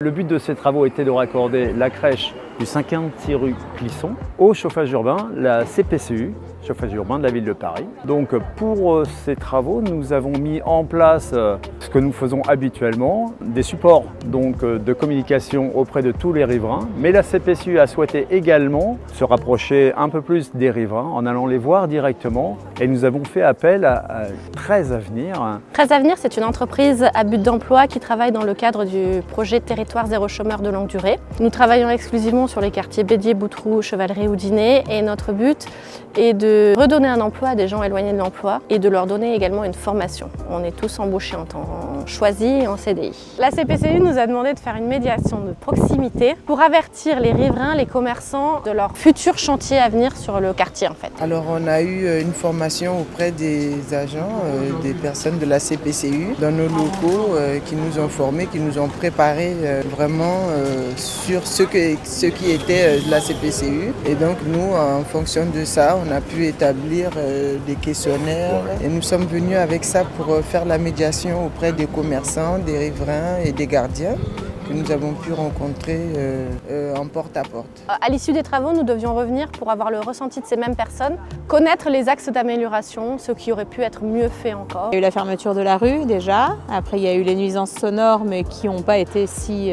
Le but de ces travaux était de raccorder la crèche du 56 rue Clisson au chauffage urbain, la CPCU, chauffage urbain de la ville de Paris. Donc pour ces travaux, nous avons mis en place ce que nous faisons habituellement, des supports de communication auprès de tous les riverains. Mais la CPCU a souhaité également se rapprocher un peu plus des riverains en allant les voir directement. Et nous avons fait appel à 13 Avenir. 13 Avenir, c'est une entreprise à but d'emploi qui travaille dans le cadre du projet Territoire zéro chômeur de longue durée. Nous travaillons exclusivement sur les quartiers Bédier, Boutroux, Chevalerie, Houdinet et notre but est de redonner un emploi à des gens éloignés de l'emploi et de leur donner également une formation. On est tous embauchés en temps choisi et en CDI. La CPCU nous a demandé de faire une médiation de proximité pour avertir les riverains, les commerçants de leurs futurs chantiers à venir sur le quartier en fait. Alors on a eu une formation auprès des agents, des personnes de la CPCU dans nos locaux qui nous ont formés, qui nous ont préparés vraiment sur ce qui était de la CPCU. Et donc nous, en fonction de ça, on a pu établir des questionnaires et nous sommes venus avec ça pour faire la médiation auprès des commerçants, des riverains et des gardiens que nous avons pu rencontrer en porte-à-porte. À l'issue des travaux, nous devions revenir pour avoir le ressenti de ces mêmes personnes, connaître les axes d'amélioration, ce qui aurait pu être mieux fait encore. Il y a eu la fermeture de la rue déjà, après il y a eu les nuisances sonores mais qui n'ont pas été si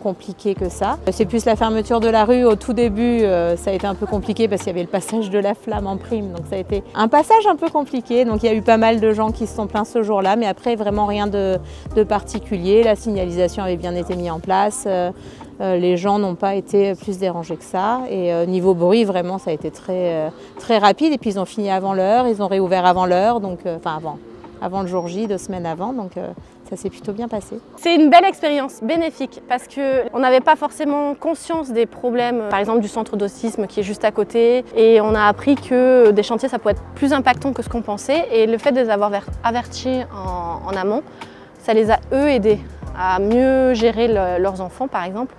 compliqué que ça. C'est plus la fermeture de la rue au tout début, ça a été un peu compliqué parce qu'il y avait le passage de la flamme en prime, donc ça a été un passage un peu compliqué. Donc il y a eu pas mal de gens qui se sont plaints ce jour-là, mais après vraiment rien de particulier. La signalisation avait bien été mise en place, les gens n'ont pas été plus dérangés que ça. Et niveau bruit, vraiment ça a été très rapide. Et puis ils ont fini avant l'heure, ils ont réouvert avant l'heure, donc enfin avant le jour J, 2 semaines avant, donc ça s'est plutôt bien passé. C'est une belle expérience bénéfique parce qu'on n'avait pas forcément conscience des problèmes, par exemple du centre d'autisme qui est juste à côté, et on a appris que des chantiers ça pouvait être plus impactant que ce qu'on pensait, et le fait de les avoir avertis en amont, ça les a eux aidés à mieux gérer leurs enfants par exemple.